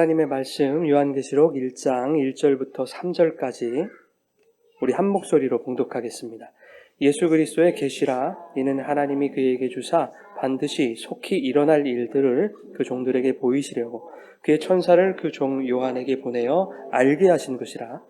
하나님의 말씀 요한계시록 1장 1절부터 3절까지 우리 한 목소리로 봉독하겠습니다. 예수 그리스도의 계시라. 이는 하나님이 그에게 주사 반드시 속히 일어날 일들을 그 종들에게 보이시려고 그의 천사를 그 종 요한에게 보내어 알게 하신 것이라.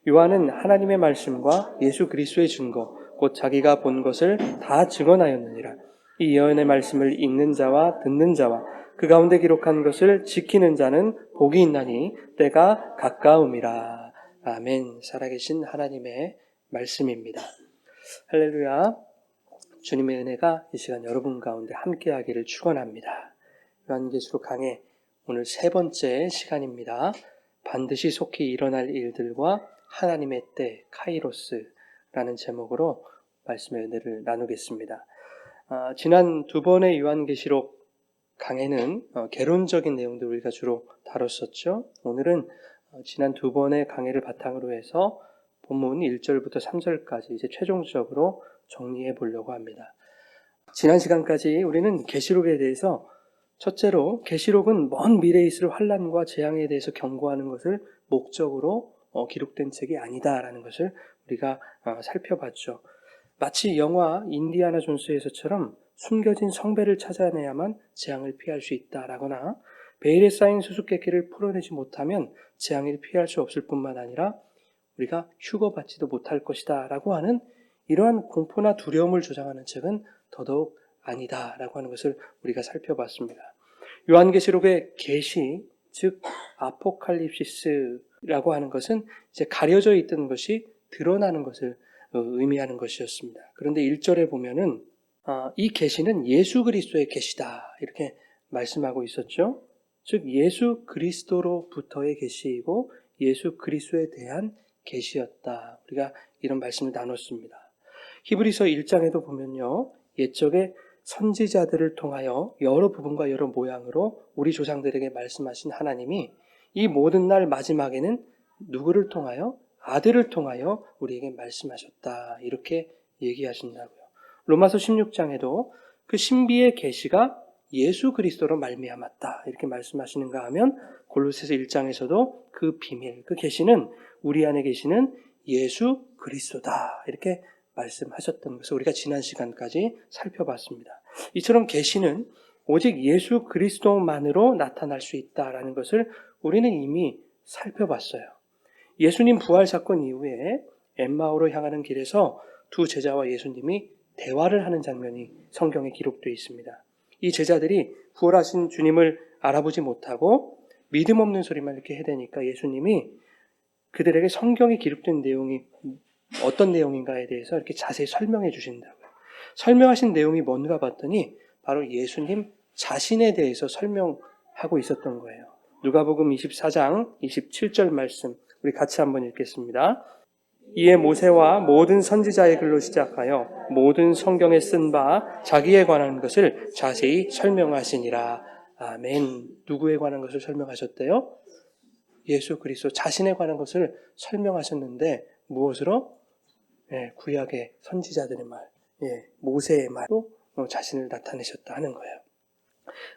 요한은 하나님의 말씀과 예수 그리스도의 증거 곧 자기가 본 것을 다 증언하였느니라. 이 예언의 말씀을 읽는 자와 듣는 자와 그 가운데 기록한 것을 지키는 자는 복이 있나니 때가 가까움이라. 아멘. 살아계신 하나님의 말씀입니다. 할렐루야. 주님의 은혜가 이 시간 여러분 가운데 함께하기를 축원합니다. 요한계시록 강해 오늘 세 번째 시간입니다. 반드시 속히 일어날 일들과 하나님의 때 카이로스라는 제목으로 말씀의 은혜를 나누겠습니다. 지난 두 번의 요한계시록 강해는 개론적인 내용들 우리가 주로 다뤘었죠. 오늘은 지난 두 번의 강해를 바탕으로 해서 본문 1절부터 3절까지 이제 최종적으로 정리해 보려고 합니다. 지난 시간까지 우리는 계시록에 대해서 첫째로 계시록은 먼 미래에 있을 환난과 재앙에 대해서 경고하는 것을 목적으로 기록된 책이 아니다라는 것을 우리가 살펴봤죠. 마치 영화 인디아나 존스에서처럼 숨겨진 성배를 찾아내야만 재앙을 피할 수 있다라거나 베일에 쌓인 수수께끼를 풀어내지 못하면 재앙을 피할 수 없을 뿐만 아니라 우리가 휴거받지도 못할 것이다 라고 하는 이러한 공포나 두려움을 조장하는 책은 더더욱 아니다라고 하는 것을 우리가 살펴봤습니다. 요한계시록의 계시, 즉 아포칼립시스라고 하는 것은 이제 가려져 있던 것이 드러나는 것을 의미하는 것이었습니다. 그런데 1절에 보면은 이 계시는 예수 그리스도의 계시다 이렇게 말씀하고 있었죠. 즉 예수 그리스도로부터의 계시이고 예수 그리스도에 대한 계시였다. 우리가 이런 말씀을 나눴습니다. 히브리서 1장에도 보면요. 옛적에 선지자들을 통하여 여러 부분과 여러 모양으로 우리 조상들에게 말씀하신 하나님이 이 모든 날 마지막에는 누구를 통하여? 아들을 통하여 우리에게 말씀하셨다. 이렇게 얘기하신다고요. 로마서 16장에도 그 신비의 계시가 예수 그리스도로 말미암았다. 이렇게 말씀하시는가 하면 골로새서 1장에서도 그 비밀, 그 계시는 우리 안에 계시는 예수 그리스도다. 이렇게 말씀하셨던 것을 우리가 지난 시간까지 살펴봤습니다. 이처럼 계시는 오직 예수 그리스도만으로 나타날 수 있다라는 것을 우리는 이미 살펴봤어요. 예수님 부활 사건 이후에 엠마오로 향하는 길에서 두 제자와 예수님이 대화를 하는 장면이 성경에 기록되어 있습니다. 이 제자들이 부활하신 주님을 알아보지 못하고 믿음 없는 소리만 이렇게 해대니까 예수님이 그들에게 성경에 기록된 내용이 어떤 내용인가에 대해서 이렇게 자세히 설명해 주신다고요. 설명하신 내용이 뭔가 봤더니 바로 예수님 자신에 대해서 설명하고 있었던 거예요. 누가복음 24장 27절 말씀 우리 같이 한번 읽겠습니다. 이에 모세와 모든 선지자의 글로 시작하여 모든 성경에 쓴 바 자기에 관한 것을 자세히 설명하시니라. 아멘. 누구에 관한 것을 설명하셨대요? 예수 그리스도 자신에 관한 것을 설명하셨는데 무엇으로? 구약의 선지자들의 말, 모세의 말로 자신을 나타내셨다 하는 거예요.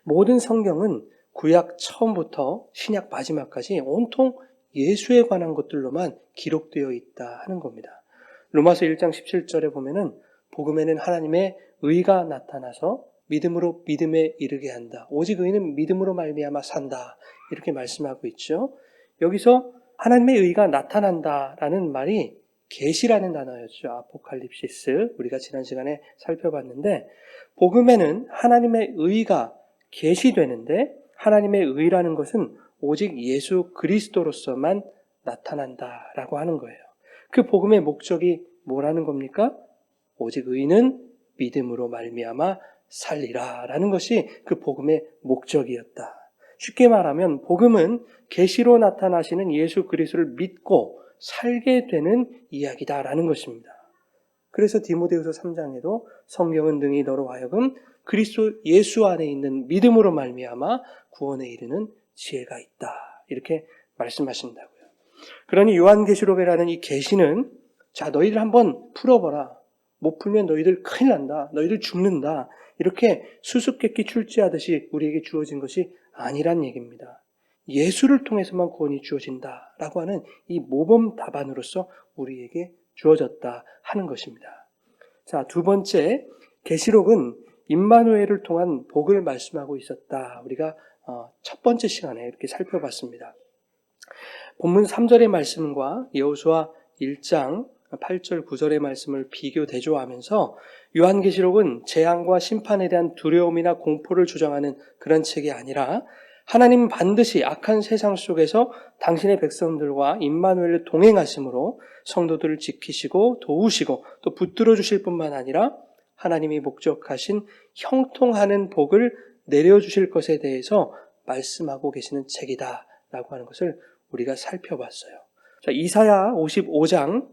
모든 성경은 구약 처음부터 신약 마지막까지 온통 예수에 관한 것들로만 기록되어 있다 하는 겁니다. 로마서 1장 17절에 보면은 복음에는 하나님의 의가 나타나서 믿음으로 믿음에 이르게 한다. 오직 의는 믿음으로 말미암아 산다. 이렇게 말씀하고 있죠. 여기서 하나님의 의가 나타난다라는 말이 계시라는 단어였죠. 아포칼립시스. 우리가 지난 시간에 살펴봤는데 복음에는 하나님의 의가 계시되는데 하나님의 의라는 것은 오직 예수 그리스도로서만 나타난다라고 하는 거예요. 그 복음의 목적이 뭐라는 겁니까? 오직 의는 믿음으로 말미암아 살리라라는 것이 그 복음의 목적이었다. 쉽게 말하면 복음은 계시로 나타나시는 예수 그리스도를 믿고 살게 되는 이야기다라는 것입니다. 그래서 디모데후서 3장에도 성경은 능히 너로 하여금 그리스도 예수 안에 있는 믿음으로 말미암아 구원에 이르는 지혜가 있다. 이렇게 말씀하신다고요. 그러니 요한계시록이라는 이 계시는 자 너희들 한번 풀어봐라. 못 풀면 너희들 큰일 난다. 너희들 죽는다. 이렇게 수수께끼 출제하듯이 우리에게 주어진 것이 아니란 얘기입니다. 예수를 통해서만 구원이 주어진다라고 하는 이 모범 답안으로서 우리에게 주어졌다 하는 것입니다. 자, 두 번째, 계시록은 임마누엘을 통한 복을 말씀하고 있었다. 우리가 첫 번째 시간에 이렇게 살펴봤습니다. 본문 3절의 말씀과 여호수아 1장 8절 9절의 말씀을 비교 대조하면서 요한계시록은 재앙과 심판에 대한 두려움이나 공포를 주장하는 그런 책이 아니라 하나님은 반드시 악한 세상 속에서 당신의 백성들과 임마누엘을 동행하심으로 성도들을 지키시고 도우시고 또 붙들어 주실 뿐만 아니라 하나님이 목적하신 형통하는 복을 내려주실 것에 대해서 말씀하고 계시는 책이다라고 하는 것을 우리가 살펴봤어요. 자, 이사야 55장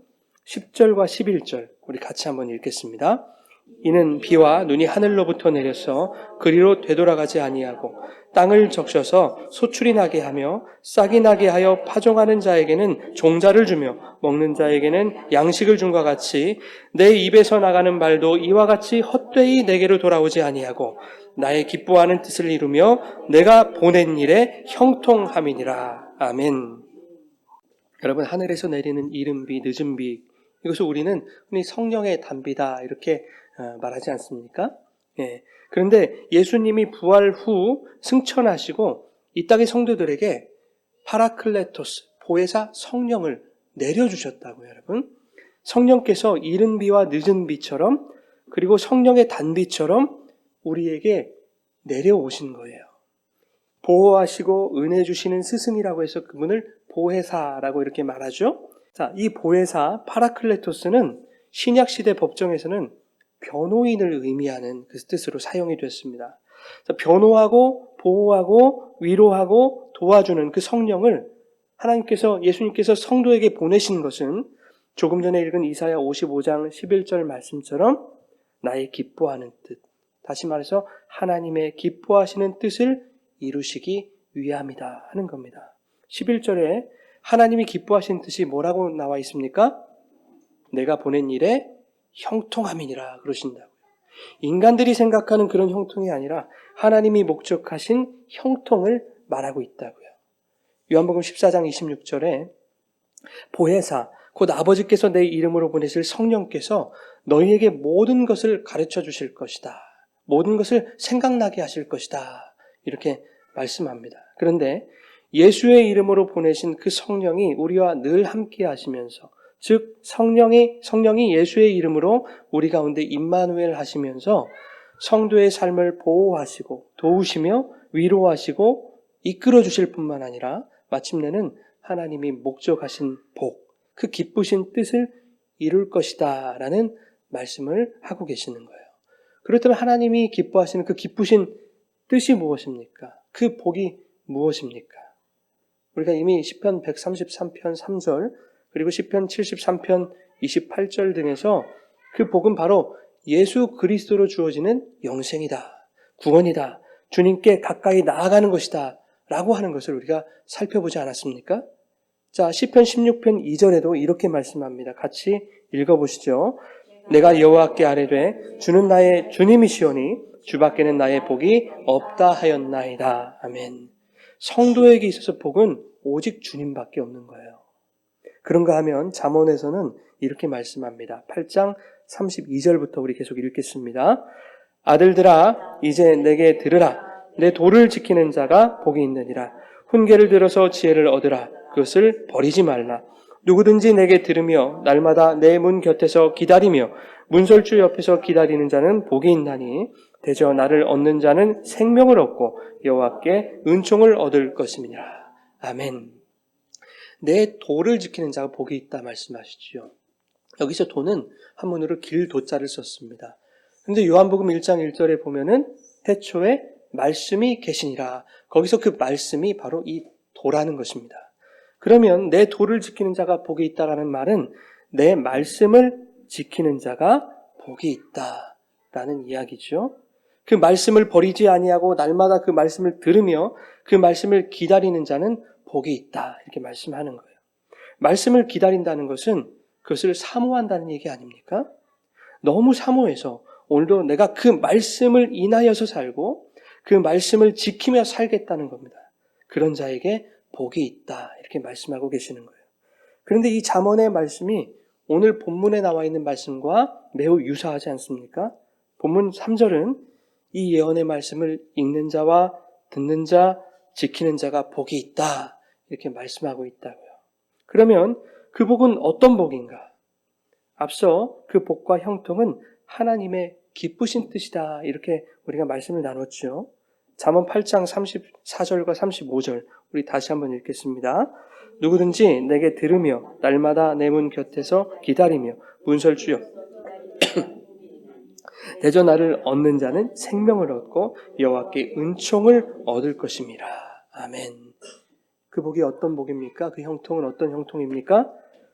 10절과 11절 우리 같이 한번 읽겠습니다. 이는 비와 눈이 하늘로부터 내려서 그리로 되돌아가지 아니하고 땅을 적셔서 소출이 나게 하며 싹이 나게 하여 파종하는 자에게는 종자를 주며 먹는 자에게는 양식을 줌과 같이 내 입에서 나가는 말도 이와 같이 헛되이 내게로 돌아오지 아니하고 나의 기뻐하는 뜻을 이루며 내가 보낸 일에 형통함이니라. 아멘. 여러분, 하늘에서 내리는 이른 비, 늦은 비, 이것을 우리는 흔히 성령의 단비다 이렇게 말하지 않습니까? 예. 그런데 예수님이 부활 후 승천하시고 이 땅의 성도들에게 파라클레토스, 보혜사 성령을 내려주셨다고요, 여러분. 성령께서 이른 비와 늦은 비처럼 그리고 성령의 단비처럼 우리에게 내려오신 거예요. 보호하시고 은혜 주시는 스승이라고 해서 그분을 보혜사라고 이렇게 말하죠. 자, 이 보혜사 파라클레토스는 신약시대 법정에서는 변호인을 의미하는 그 뜻으로 사용이 됐습니다. 자, 변호하고 보호하고 위로하고 도와주는 그 성령을 하나님께서 예수님께서 성도에게 보내신 것은 조금 전에 읽은 이사야 55장 11절 말씀처럼 나의 기뻐하는 뜻, 다시 말해서 하나님의 기뻐하시는 뜻을 이루시기 위함이다 하는 겁니다. 11절에 하나님이 기뻐하시는 뜻이 뭐라고 나와 있습니까? 내가 보낸 일에 형통함이니라 그러신다고요. 인간들이 생각하는 그런 형통이 아니라 하나님이 목적하신 형통을 말하고 있다고요. 요한복음 14장 26절에 보혜사 곧 아버지께서 내 이름으로 보내실 성령께서 너희에게 모든 것을 가르쳐 주실 것이다. 모든 것을 생각나게 하실 것이다. 이렇게 말씀합니다. 그런데 예수의 이름으로 보내신 그 성령이 우리와 늘 함께 하시면서 즉 성령이 예수의 이름으로 우리 가운데 임마누엘 하시면서 성도의 삶을 보호하시고 도우시며 위로하시고 이끌어 주실 뿐만 아니라 마침내는 하나님이 목적하신 복, 그 기쁘신 뜻을 이룰 것이다 라는 말씀을 하고 계시는 거예요. 그렇다면 하나님이 기뻐하시는 그 기쁘신 뜻이 무엇입니까? 그 복이 무엇입니까? 우리가 이미 시편 133편 3절 그리고 시편 73편 28절 등에서 그 복은 바로 예수 그리스도로 주어지는 영생이다, 구원이다, 주님께 가까이 나아가는 것이다 라고 하는 것을 우리가 살펴보지 않았습니까? 자, 시편 16편 2절에도 이렇게 말씀합니다. 같이 읽어보시죠. 내가 여호와께 아뢰되 주는 나의 주님이시오니 주밖에는 나의 복이 없다 하였나이다. 아멘. 성도에게 있어서 복은 오직 주님밖에 없는 거예요. 그런가 하면 잠언에서는 이렇게 말씀합니다. 8장 32절부터 우리 계속 읽겠습니다. 아들들아 이제 내게 들으라. 내 도를 지키는 자가 복이 있느니라. 훈계를 들어서 지혜를 얻으라. 그것을 버리지 말라. 누구든지 내게 들으며 날마다 내 문 곁에서 기다리며 문설주 옆에서 기다리는 자는 복이 있나니 대저 나를 얻는 자는 생명을 얻고 여호와께 은총을 얻을 것임이니라. 아멘. 내 도를 지키는 자가 복이 있다 말씀하시죠. 여기서 도는 한문으로 길도자를 썼습니다. 그런데 요한복음 1장 1절에 보면은 태초에 말씀이 계시니라. 거기서 그 말씀이 바로 이 도라는 것입니다. 그러면 내 도를 지키는 자가 복이 있다라는 말은 내 말씀을 지키는 자가 복이 있다라는 이야기죠. 그 말씀을 버리지 아니하고 날마다 그 말씀을 들으며 그 말씀을 기다리는 자는 복이 있다. 이렇게 말씀하는 거예요. 말씀을 기다린다는 것은 그것을 사모한다는 얘기 아닙니까? 너무 사모해서 오늘도 내가 그 말씀을 인하여서 살고 그 말씀을 지키며 살겠다는 겁니다. 그런 자에게 복이 있다. 이렇게 말씀하고 계시는 거예요. 그런데 이 잠언의 말씀이 오늘 본문에 나와 있는 말씀과 매우 유사하지 않습니까? 본문 3절은 이 예언의 말씀을 읽는 자와 듣는 자, 지키는 자가 복이 있다. 이렇게 말씀하고 있다고요. 그러면 그 복은 어떤 복인가? 앞서 그 복과 형통은 하나님의 기쁘신 뜻이다. 이렇게 우리가 말씀을 나눴죠. 잠언 8장 34절과 35절 우리 다시 한번 읽겠습니다. 누구든지 내게 들으며 날마다 내 문 곁에서 기다리며 문설주여 대저 나를 얻는 자는 생명을 얻고 여호와께 은총을 얻을 것임이라. 아멘. 그 복이 어떤 복입니까? 그 형통은 어떤 형통입니까?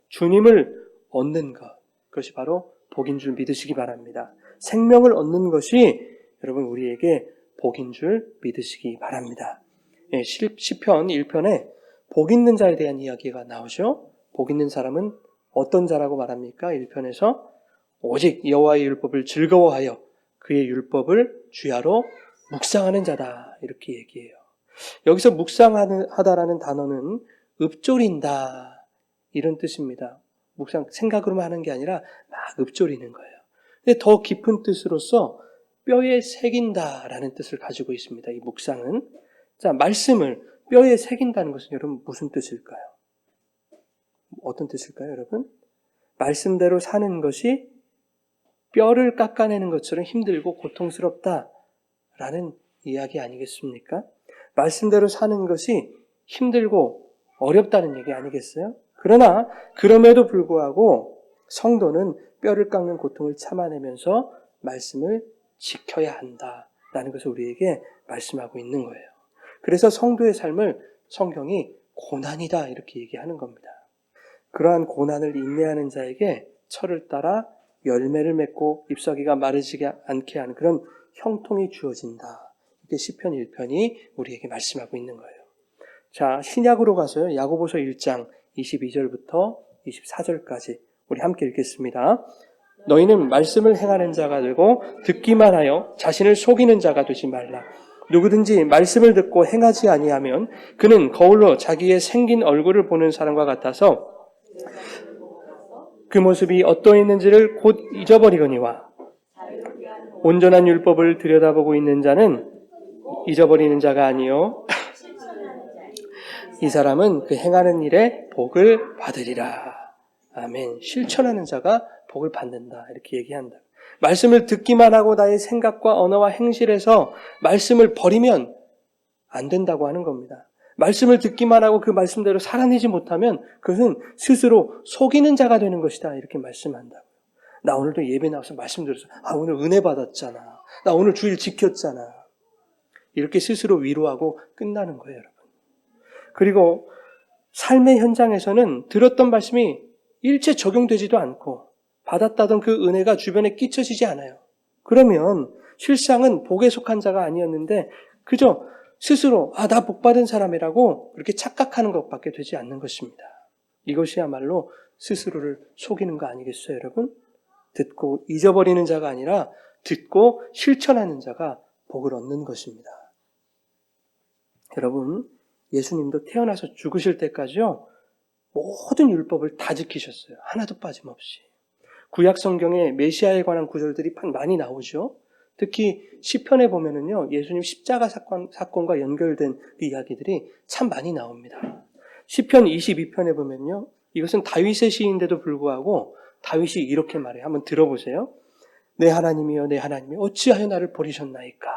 주님을 얻는 것. 그것이 바로 복인 줄 믿으시기 바랍니다. 생명을 얻는 것이 여러분 우리에게 복인 줄 믿으시기 바랍니다. 시편 1편에 복 있는 자에 대한 이야기가 나오죠. 복 있는 사람은 어떤 자라고 말합니까? 1편에서 오직 여호와의 율법을 즐거워하여 그의 율법을 주야로 묵상하는 자다. 이렇게 얘기해요. 여기서 묵상하다라는 단어는 읊조린다 이런 뜻입니다. 묵상 생각으로만 하는 게 아니라 막 읊조리는 거예요. 근데 더 깊은 뜻으로서 뼈에 새긴다라는 뜻을 가지고 있습니다. 이 묵상은. 자, 말씀을 뼈에 새긴다는 것은 여러분 무슨 뜻일까요? 어떤 뜻일까요, 여러분? 말씀대로 사는 것이 뼈를 깎아내는 것처럼 힘들고 고통스럽다라는 이야기 아니겠습니까? 말씀대로 사는 것이 힘들고 어렵다는 얘기 아니겠어요? 그러나 그럼에도 불구하고 성도는 뼈를 깎는 고통을 참아내면서 말씀을 지켜야 한다라는 것을 우리에게 말씀하고 있는 거예요. 그래서 성도의 삶을 성경이 고난이다 이렇게 얘기하는 겁니다. 그러한 고난을 인내하는 자에게 철을 따라 열매를 맺고 잎사귀가 마르지 않게 하는 그런 형통이 주어진다. 이게 시편 1편이 우리에게 말씀하고 있는 거예요. 자, 신약으로 가서요. 야고보서 1장 22절부터 24절까지 우리 함께 읽겠습니다. 너희는 말씀을 행하는 자가 되고 듣기만 하여 자신을 속이는 자가 되지 말라. 누구든지 말씀을 듣고 행하지 아니하면 그는 거울로 자기의 생긴 얼굴을 보는 사람과 같아서 그 모습이 어떠했는지를 곧 잊어버리거니와 온전한 율법을 들여다보고 있는 자는 잊어버리는 자가 아니요 이 사람은 그 행하는 일에 복을 받으리라. 아멘. 실천하는 자가 복을 받는다 이렇게 얘기한다. 말씀을 듣기만 하고 나의 생각과 언어와 행실에서 말씀을 버리면 안 된다고 하는 겁니다. 말씀을 듣기만 하고 그 말씀대로 살아내지 못하면 그것은 스스로 속이는 자가 되는 것이다 이렇게 말씀한다고요. 나 오늘도 예배 나와서 말씀 들어서 오늘 은혜 받았잖아. 나 오늘 주일 지켰잖아. 이렇게 스스로 위로하고 끝나는 거예요, 여러분. 그리고 삶의 현장에서는 들었던 말씀이 일체 적용되지도 않고 받았다던 그 은혜가 주변에 끼쳐지지 않아요. 그러면 실상은 복에 속한 자가 아니었는데 그저 스스로 나 복받은 사람이라고 그렇게 착각하는 것밖에 되지 않는 것입니다. 이것이야말로 스스로를 속이는 거 아니겠어요, 여러분? 듣고 잊어버리는 자가 아니라 듣고 실천하는 자가 복을 얻는 것입니다. 여러분, 예수님도 태어나서 죽으실 때까지요, 모든 율법을 다 지키셨어요. 하나도 빠짐없이. 구약 성경에 메시아에 관한 구절들이 많이 나오죠. 특히 시편에 보면은요, 예수님 십자가 사건과 연결된 그 이야기들이 참 많이 나옵니다. 시편 22편에 보면요, 이것은 다윗의 시인데도 불구하고 다윗이 이렇게 말해요. 한번 들어보세요. 내 하나님이여 내 하나님이여 어찌하여 나를 버리셨나이까.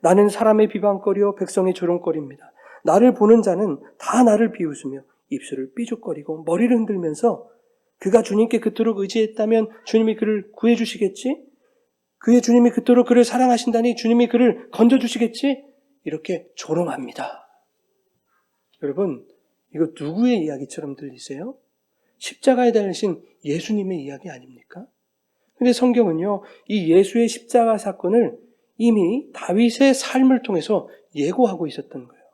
나는 사람의 비방거리요 백성의 조롱거리입니다. 나를 보는 자는 다 나를 비웃으며 입술을 삐죽거리고 머리를 흔들면서 그가 주님께 그토록 의지했다면 주님이 그를 구해주시겠지? 그의 주님이 그토록 그를 사랑하신다니 주님이 그를 건져주시겠지? 이렇게 조롱합니다. 여러분, 이거 누구의 이야기처럼 들리세요? 십자가에 달리신 예수님의 이야기 아닙니까? 근데 성경은요, 이 예수의 십자가 사건을 이미 다윗의 삶을 통해서 예고하고 있었던 거예요.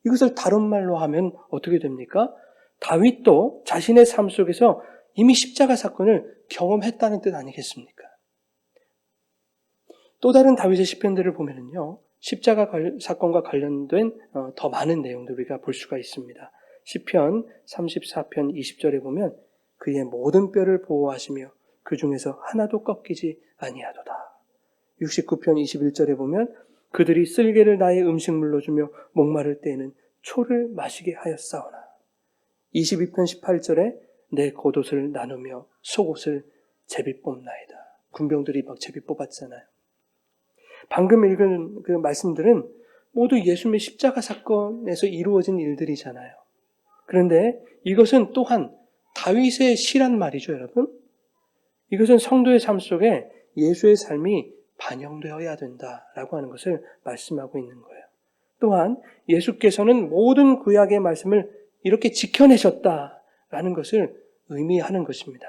이것을 다른 말로 하면 어떻게 됩니까? 다윗도 자신의 삶 속에서 이미 십자가 사건을 경험했다는 뜻 아니겠습니까? 또 다른 다윗의 시편들을 보면은요, 십자가 사건과 관련된 더 많은 내용들 우리가 볼 수가 있습니다. 시편 34편 20절에 보면 그의 모든 뼈를 보호하시며 그 중에서 하나도 꺾이지 아니하도다. 69편 21절에 보면 그들이 쓸개를 나의 음식물로 주며 목마를 때에는 초를 마시게 하였사오나. 22편 18절에 내 겉옷을 나누며 속옷을 제비 뽑나이다. 군병들이 막 제비 뽑았잖아요. 방금 읽은 그 말씀들은 모두 예수님의 십자가 사건에서 이루어진 일들이잖아요. 그런데 이것은 또한 다윗의 시란 말이죠, 여러분. 이것은 성도의 삶 속에 예수의 삶이 반영되어야 된다라고 하는 것을 말씀하고 있는 거예요. 또한 예수께서는 모든 구약의 말씀을 이렇게 지켜내셨다라는 것을 의미하는 것입니다.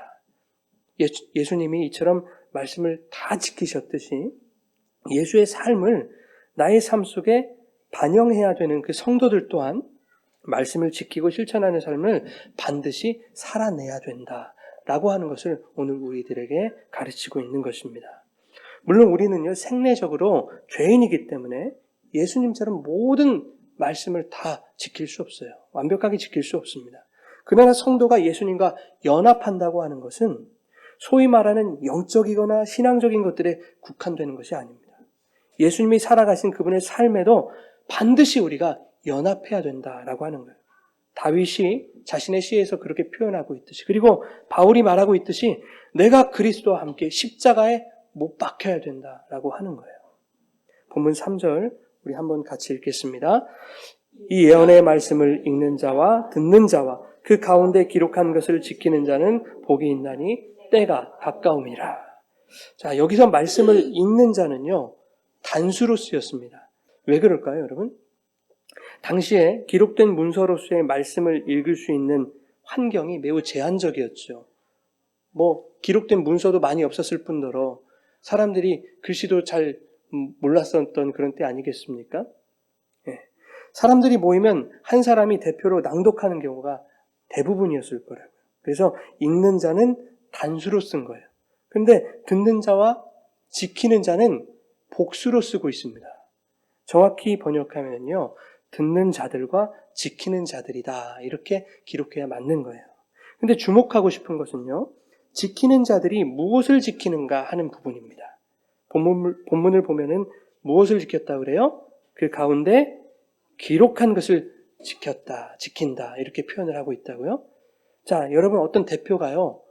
예수님이 이처럼 말씀을 다 지키셨듯이 예수의 삶을 나의 삶 속에 반영해야 되는 그 성도들 또한 말씀을 지키고 실천하는 삶을 반드시 살아내야 된다라고 하는 것을 오늘 우리들에게 가르치고 있는 것입니다. 물론 우리는요, 생내적으로 죄인이기 때문에 예수님처럼 모든 말씀을 다 지킬 수 없어요. 완벽하게 지킬 수 없습니다. 그러나 성도가 예수님과 연합한다고 하는 것은 소위 말하는 영적이거나 신앙적인 것들에 국한되는 것이 아닙니다. 예수님이 살아가신 그분의 삶에도 반드시 우리가 연합해야 된다라고 하는 거예요. 다윗이 자신의 시에서 그렇게 표현하고 있듯이, 그리고 바울이 말하고 있듯이 내가 그리스도와 함께 십자가에 못 박혀야 된다라고 하는 거예요. 본문 3절 우리 한번 같이 읽겠습니다. 이 예언의 말씀을 읽는 자와 듣는 자와 그 가운데 기록한 것을 지키는 자는 복이 있나니 때가 가까움이라. 자, 여기서 말씀을 읽는 자는요, 단수로 쓰였습니다. 왜 그럴까요, 여러분? 당시에 기록된 문서로서의 말씀을 읽을 수 있는 환경이 매우 제한적이었죠. 기록된 문서도 많이 없었을 뿐더러 사람들이 글씨도 잘 몰랐었던 그런 때 아니겠습니까? 예. 사람들이 모이면 한 사람이 대표로 낭독하는 경우가 대부분이었을 거라고요. 그래서 읽는 자는 단수로 쓴 거예요. 그런데 듣는 자와 지키는 자는 복수로 쓰고 있습니다. 정확히 번역하면요, 듣는 자들과 지키는 자들이다, 이렇게 기록해야 맞는 거예요. 근데 주목하고 싶은 것은요, 지키는 자들이 무엇을 지키는가 하는 부분입니다. 본문을 보면은 무엇을 지켰다 그래요? 그 가운데 기록한 것을 지킨다, 이렇게 표현을 하고 있다고요. 자, 여러분, 어떤 대표가요,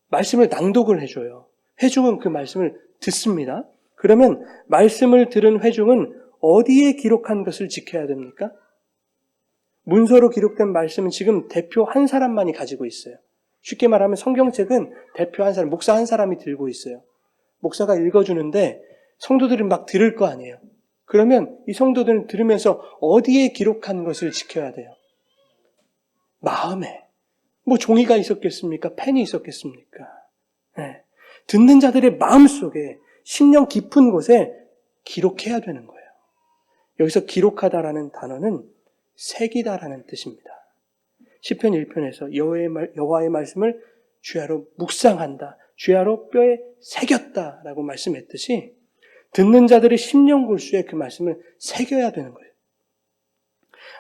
말씀을 낭독을 해줘요. 회중은 그 말씀을 듣습니다. 그러면 말씀을 들은 회중은 어디에 기록한 것을 지켜야 됩니까? 문서로 기록된 말씀은 지금 대표 한 사람만이 가지고 있어요. 쉽게 말하면 성경책은 대표 한 사람, 목사 한 사람이 들고 있어요. 목사가 읽어주는데 성도들이 막 들을 거 아니에요. 그러면 이 성도들은 들으면서 어디에 기록한 것을 지켜야 돼요? 마음에. 종이가 있었겠습니까? 펜이 있었겠습니까? 네. 듣는 자들의 마음속에, 심령 깊은 곳에 기록해야 되는 거예요. 여기서 기록하다라는 단어는 새기다라는 뜻입니다. 시편 1편에서 여호와의 말씀을 주야로 묵상한다, 주야로 뼈에 새겼다라고 말씀했듯이 듣는 자들의 심령 골수에 그 말씀을 새겨야 되는 거예요.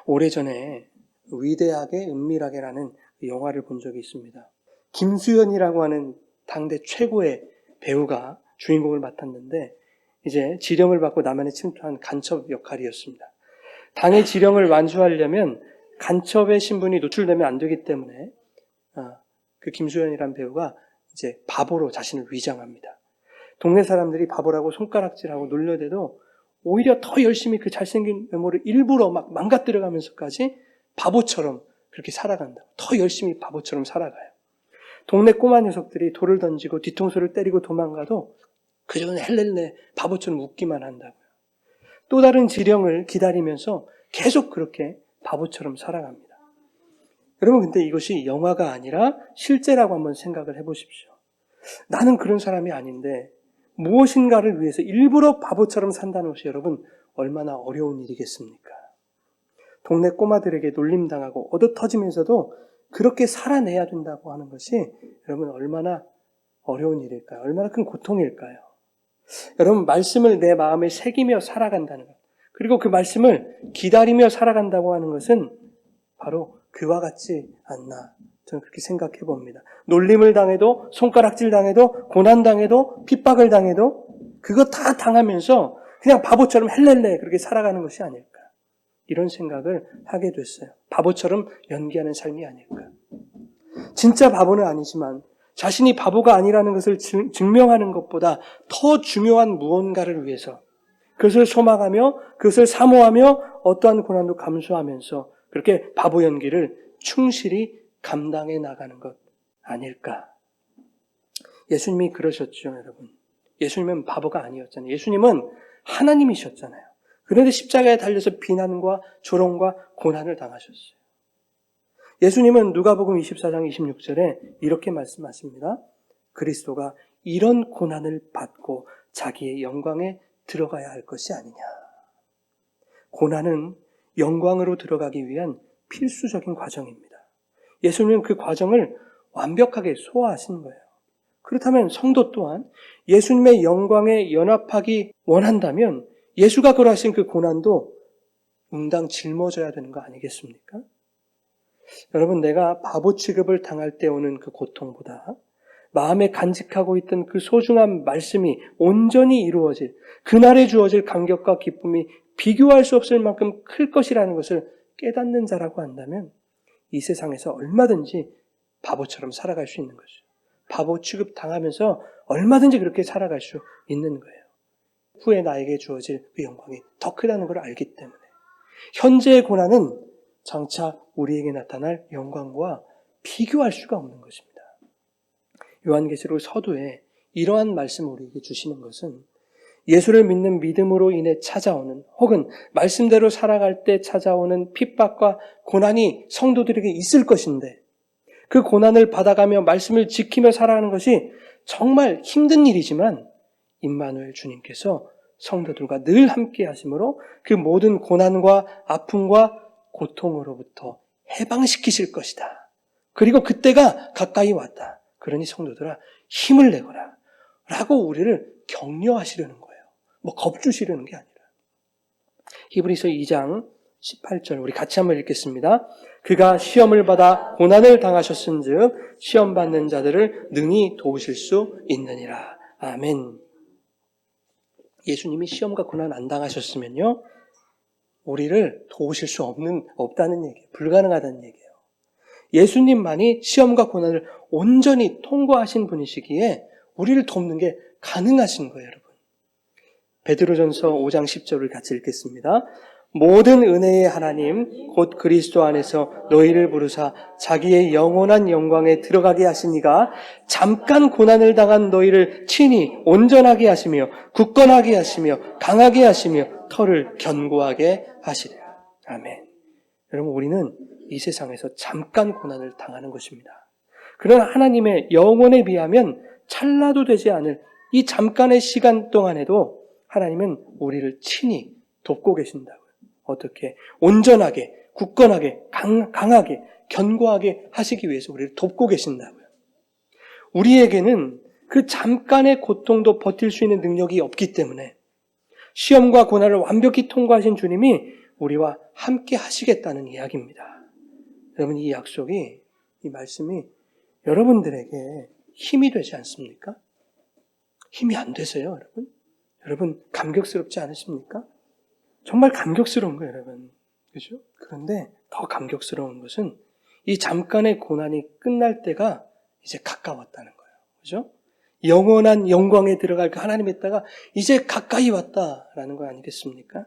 오래전에 위대하게 은밀하게라는 영화를 본 적이 있습니다. 김수현이라고 하는 당대 최고의 배우가 주인공을 맡았는데 이제 지령을 받고 남한에 침투한 간첩 역할이었습니다. 당의 지령을 완수하려면 간첩의 신분이 노출되면 안 되기 때문에 그 김수현이라는 배우가 이제 바보로 자신을 위장합니다. 동네 사람들이 바보라고 손가락질하고 놀려대도 오히려 더 열심히 그 잘생긴 외모를 일부러 막 망가뜨려가면서까지 바보처럼 그렇게 살아간다. 더 열심히 바보처럼 살아가요. 동네 꼬마 녀석들이 돌을 던지고 뒤통수를 때리고 도망가도 그저는 헬렐레 바보처럼 웃기만 한다고요. 또 다른 지령을 기다리면서 계속 그렇게 바보처럼 살아갑니다. 여러분, 근데 이것이 영화가 아니라 실제라고 한번 생각을 해보십시오. 나는 그런 사람이 아닌데 무엇인가를 위해서 일부러 바보처럼 산다는 것이 여러분 얼마나 어려운 일이겠습니까? 동네 꼬마들에게 놀림당하고 얻어터지면서도 그렇게 살아내야 된다고 하는 것이 여러분 얼마나 어려운 일일까요? 얼마나 큰 고통일까요? 여러분, 말씀을 내 마음에 새기며 살아간다는 것, 그리고 그 말씀을 기다리며 살아간다고 하는 것은 바로 그와 같지 않나, 저는 그렇게 생각해 봅니다. 놀림을 당해도, 손가락질 당해도, 고난 당해도, 핍박을 당해도 그거 다 당하면서 그냥 바보처럼 헬렐레 그렇게 살아가는 것이 아닐까, 이런 생각을 하게 됐어요. 바보처럼 연기하는 삶이 아닐까. 진짜 바보는 아니지만 자신이 바보가 아니라는 것을 증명하는 것보다 더 중요한 무언가를 위해서 그것을 소망하며 그것을 사모하며 어떠한 고난도 감수하면서 그렇게 바보 연기를 충실히 감당해 나가는 것 아닐까. 예수님이 그러셨죠, 여러분. 예수님은 바보가 아니었잖아요. 예수님은 하나님이셨잖아요. 그런데 십자가에 달려서 비난과 조롱과 고난을 당하셨어요. 예수님은 누가복음 24장 26절에 이렇게 말씀하십니다. 그리스도가 이런 고난을 받고 자기의 영광에 들어가야 할 것이 아니냐. 고난은 영광으로 들어가기 위한 필수적인 과정입니다. 예수님은 그 과정을 완벽하게 소화하신 거예요. 그렇다면 성도 또한 예수님의 영광에 연합하기 원한다면 예수가 걸어하신 그 고난도 응당 짊어져야 되는 거 아니겠습니까? 여러분, 내가 바보 취급을 당할 때 오는 그 고통보다 마음에 간직하고 있던 그 소중한 말씀이 온전히 이루어질, 그날에 주어질 감격과 기쁨이 비교할 수 없을 만큼 클 것이라는 것을 깨닫는 자라고 한다면 이 세상에서 얼마든지 바보처럼 살아갈 수 있는 것이죠. 바보 취급 당하면서 얼마든지 그렇게 살아갈 수 있는 거예요. 후에 나에게 주어질 그 영광이 더 크다는 걸 알기 때문에 현재의 고난은 장차 우리에게 나타날 영광과 비교할 수가 없는 것입니다. 요한계시록 서두에 이러한 말씀을 우리에게 주시는 것은 예수를 믿는 믿음으로 인해 찾아오는, 혹은 말씀대로 살아갈 때 찾아오는 핍박과 고난이 성도들에게 있을 것인데 그 고난을 받아가며 말씀을 지키며 살아가는 것이 정말 힘든 일이지만 임마누엘 주님께서 성도들과 늘 함께 하심으로 그 모든 고난과 아픔과 고통으로부터 해방시키실 것이다. 그리고 그때가 가까이 왔다. 그러니 성도들아, 힘을 내거라 라고 우리를 격려하시려는 거예요. 겁주시려는 게 아니라. 히브리서 2장 18절 우리 같이 한번 읽겠습니다. 그가 시험을 받아 고난을 당하셨은즉 시험 받는 자들을 능히 도우실 수 있느니라. 아멘. 예수님이 시험과 고난 안 당하셨으면요, 우리를 도우실 수 없다는 얘기예요. 불가능하다는 얘기예요. 예수님만이 시험과 고난을 온전히 통과하신 분이시기에 우리를 돕는 게 가능하신 거예요, 여러분. 베드로전서 5장 10절을 같이 읽겠습니다. 모든 은혜의 하나님 곧 그리스도 안에서 너희를 부르사 자기의 영원한 영광에 들어가게 하시니가 잠깐 고난을 당한 너희를 친히 온전하게 하시며 굳건하게 하시며 강하게 하시며 터를 견고하게 하시리라. 아멘. 여러분, 우리는 이 세상에서 잠깐 고난을 당하는 것입니다. 그러나 하나님의 영원에 비하면 찰나도 되지 않을 이 잠깐의 시간 동안에도 하나님은 우리를 친히 돕고 계신다고요. 어떻게? 온전하게, 굳건하게, 강하게, 견고하게 하시기 위해서 우리를 돕고 계신다고요. 우리에게는 그 잠깐의 고통도 버틸 수 있는 능력이 없기 때문에 시험과 고난을 완벽히 통과하신 주님이 우리와 함께 하시겠다는 이야기입니다. 여러분, 이 약속이, 이 말씀이 여러분들에게 힘이 되지 않습니까? 힘이 안 되세요, 여러분? 여러분, 감격스럽지 않으십니까? 정말 감격스러운 거예요, 여러분. 그죠? 그런데 더 감격스러운 것은 이 잠깐의 고난이 끝날 때가 이제 가까웠다는 거예요. 그죠? 영원한 영광에 들어갈 그 하나님의 때가 이제 가까이 왔다라는 거 아니겠습니까?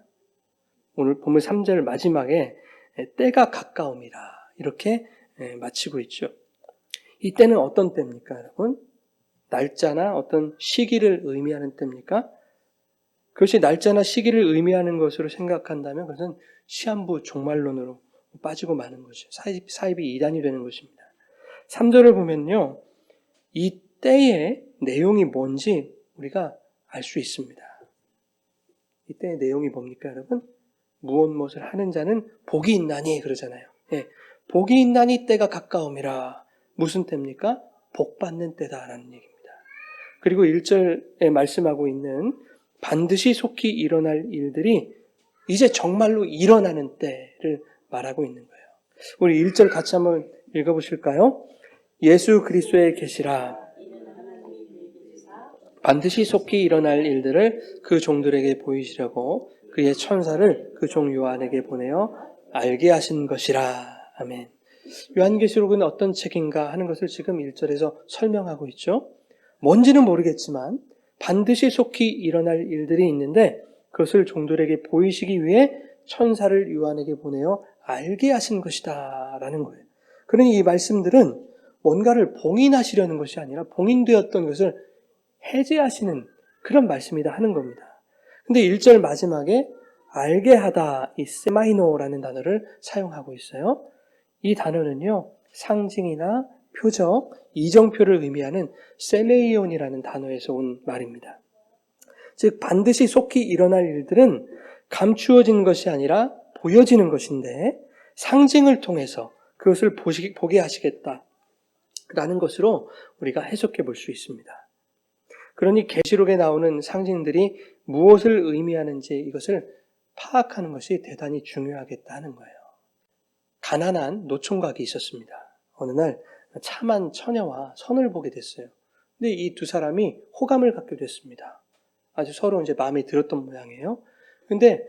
오늘 본문 3절 마지막에 때가 가까움이라 이렇게 마치고 있죠. 이 때는 어떤 때입니까, 여러분? 날짜나 어떤 시기를 의미하는 때입니까? 그것이 날짜나 시기를 의미하는 것으로 생각한다면 그것은 시한부 종말론으로 빠지고 마는 것이죠. 사입이 이단이 되는 것입니다. 3절을 보면요, 이 때의 내용이 뭔지 우리가 알 수 있습니다. 이 때의 내용이 뭡니까, 여러분? 무엇을 하는 자는 복이 있나니 그러잖아요. 예, 복이 있나니 때가 가까움이라. 무슨 때입니까? 복 받는 때다라는 얘기입니다. 그리고 1절에 말씀하고 있는 반드시 속히 일어날 일들이 이제 정말로 일어나는 때를 말하고 있는 거예요. 우리 1절 같이 한번 읽어보실까요? 예수 그리스도의 계시라 반드시 속히 일어날 일들을 그 종들에게 보이시려고 그의 천사를 그 종 요한에게 보내어 알게 하신 것이라. 아멘. 요한계시록은 어떤 책인가 하는 것을 지금 1절에서 설명하고 있죠. 뭔지는 모르겠지만 반드시 속히 일어날 일들이 있는데 그것을 종들에게 보이시기 위해 천사를 요한에게 보내어 알게 하신 것이다 라는 거예요. 그러니 이 말씀들은 뭔가를 봉인하시려는 것이 아니라 봉인되었던 것을 해제하시는 그런 말씀이다 하는 겁니다. 근데 1절 마지막에 알게 하다, 이 세마이노라는 단어를 사용하고 있어요. 이 단어는요, 상징이나 표적, 이정표를 의미하는 셀레이온이라는 단어에서 온 말입니다. 즉 반드시 속히 일어날 일들은 감추어진 것이 아니라 보여지는 것인데 상징을 통해서 그것을 보게 하시겠다라는 것으로 우리가 해석해 볼 수 있습니다. 그러니 계시록에 나오는 상징들이 무엇을 의미하는지 이것을 파악하는 것이 대단히 중요하겠다 하는 거예요. 가난한 노총각이 있었습니다. 어느 날 참한 처녀와 선을 보게 됐어요. 근데 이 두 사람이 호감을 갖게 됐습니다. 아주 서로 이제 마음에 들었던 모양이에요. 근데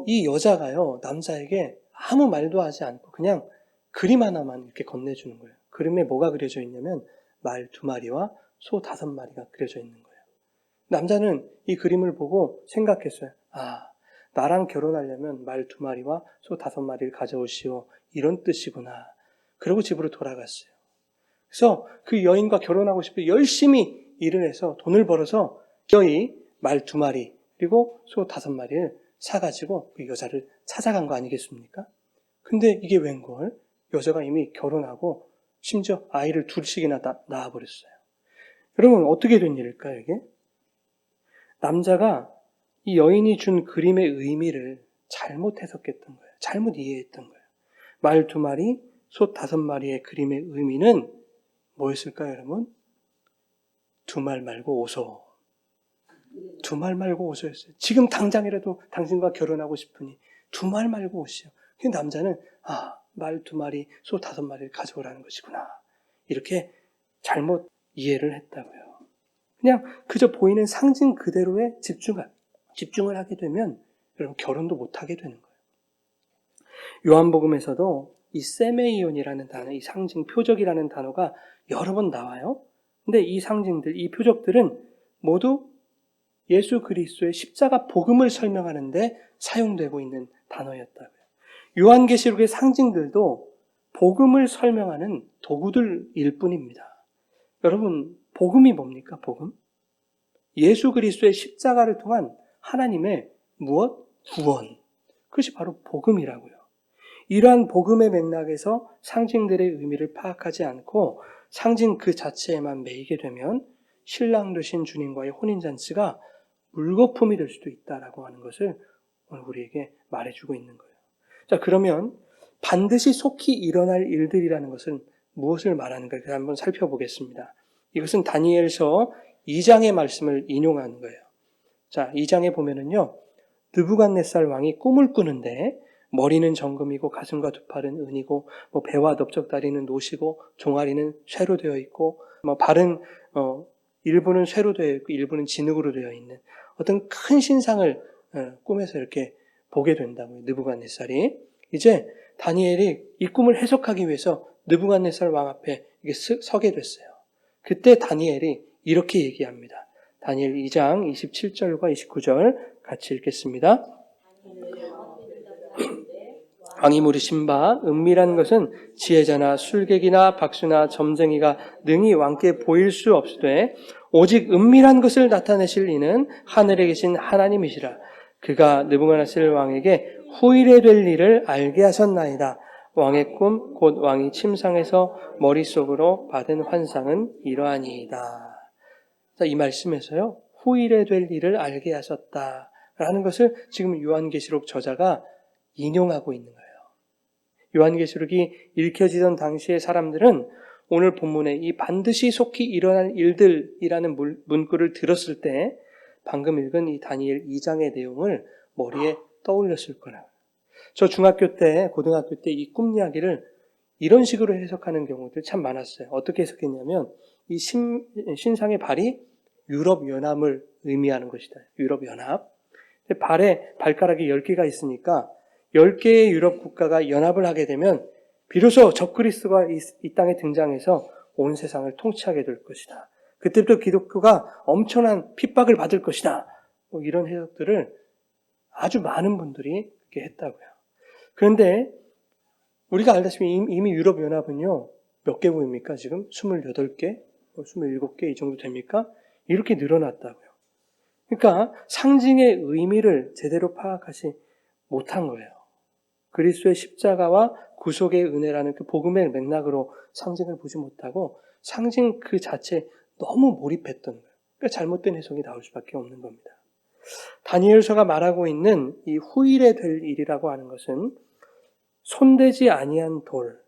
이 여자가요, 남자에게 아무 말도 하지 않고 그냥 그림 하나만 이렇게 건네주는 거예요. 그림에 뭐가 그려져 있냐면 말 2마리와 소 5마리가 그려져 있는 거예요. 남자는 이 그림을 보고 생각했어요. 아, 나랑 결혼하려면 말 2마리와 소 5마리를 가져오시오. 이런 뜻이구나. 그러고 집으로 돌아갔어요. 그래서 그 여인과 결혼하고 싶어 열심히 일을 해서 돈을 벌어서 기어이 말 2마리 그리고 소 5마리를 사가지고 그 여자를 찾아간 거 아니겠습니까? 근데 이게 웬걸? 여자가 이미 결혼하고 심지어 아이를 2씩이나 낳아버렸어요. 여러분 어떻게 된 일일까요 이게? 남자가 이 여인이 준 그림의 의미를 잘못 해석했던 거예요. 잘못 이해했던 거예요. 말 2마리, 소 5마리의 그림의 의미는 뭐였을까요 여러분? 2말 말고 오소. 2말 말고 오소였어요. 지금 당장이라도 당신과 결혼하고 싶으니 2말 말고 오시오. 그 남자는 말 2마리, 소 5마리를 가져오라는 것이구나. 이렇게 잘못 이해를 했다고요. 그냥 그저 보이는 상징 그대로에 집중을 하게 되면 여러분 결혼도 못하게 되는 거예요. 요한복음에서도 이 세메이온이라는 단어, 이 상징, 표적이라는 단어가 여러 번 나와요. 근데 이 상징들, 이 표적들은 모두 예수 그리스도의 십자가 복음을 설명하는데 사용되고 있는 단어였다고요. 요한계시록의 상징들도 복음을 설명하는 도구들일 뿐입니다. 여러분, 복음이 뭡니까? 복음? 예수 그리스도의 십자가를 통한 하나님의 무엇? 구원. 그것이 바로 복음이라고요. 이러한 복음의 맥락에서 상징들의 의미를 파악하지 않고 상징 그 자체에만 매이게 되면 신랑 되신 주님과의 혼인잔치가 물거품이 될 수도 있다라고 하는 것을 오늘 우리에게 말해주고 있는 거예요. 자, 그러면 반드시 속히 일어날 일들이라는 것은 무엇을 말하는가 한번 살펴보겠습니다. 이것은 다니엘서 2장의 말씀을 인용하는 거예요. 자, 2장에 보면은요, 느부갓네살 왕이 꿈을 꾸는데 머리는 정금이고 가슴과 두 팔은 은이고 배와 넓적다리는 노시고 종아리는 쇠로 되어 있고 발은 일부는 쇠로 되어 있고 일부는 진흙으로 되어 있는 어떤 큰 신상을 꿈에서 이렇게 보게 된다고요. 느부갓네살이. 이제 다니엘이 이 꿈을 해석하기 위해서 느부갓네살 왕 앞에 서게 됐어요. 그때 다니엘이 이렇게 얘기합니다. 다니엘 2장 27절과 29절 같이 읽겠습니다. 왕이 물으신 바 은밀한 것은 지혜자나 술객이나 박수나 점쟁이가 능히 왕께 보일 수 없으되 오직 은밀한 것을 나타내실 이는 하늘에 계신 하나님이시라. 그가 느부갓네살 왕에게 후일에 될 일을 알게 하셨나이다. 왕의 꿈 곧 왕이 침상에서 머릿속으로 받은 환상은 이러하니이다. 이 말씀에서요, 후일에 될 일을 알게 하셨다라는 것을 지금 요한계시록 저자가 인용하고 있는 거예요. 요한계시록이 읽혀지던 당시의 사람들은 오늘 본문에 이 반드시 속히 일어날 일들이라는 문구를 들었을 때 방금 읽은 이 다니엘 2장의 내용을 머리에 떠올렸을 거라. 저 중학교 때, 고등학교 때 이 꿈 이야기를 이런 식으로 해석하는 경우들 참 많았어요. 어떻게 해석했냐면 이 신상의 발이 유럽연합을 의미하는 것이다. 유럽연합. 발에 발가락이 10개가 있으니까 10개의 유럽 국가가 연합을 하게 되면 비로소 적그리스도가 이 땅에 등장해서 온 세상을 통치하게 될 것이다. 그때부터 기독교가 엄청난 핍박을 받을 것이다. 뭐 이런 해석들을 아주 많은 분들이 그렇게 했다고요. 그런데 우리가 알다시피 이미 유럽연합은요, 몇 개국입니까? 지금 28개, 27개 이 정도 됩니까? 이렇게 늘어났다고요. 그러니까 상징의 의미를 제대로 파악하지 못한 거예요. 그리스도의 십자가와 구속의 은혜라는 그 복음의 맥락으로 상징을 보지 못하고 상징 그 자체에 너무 몰입했던 거예요. 그러니까 잘못된 해석이 나올 수밖에 없는 겁니다. 다니엘서가 말하고 있는 이 후일에 될 일이라고 하는 것은 손대지 아니한 돌,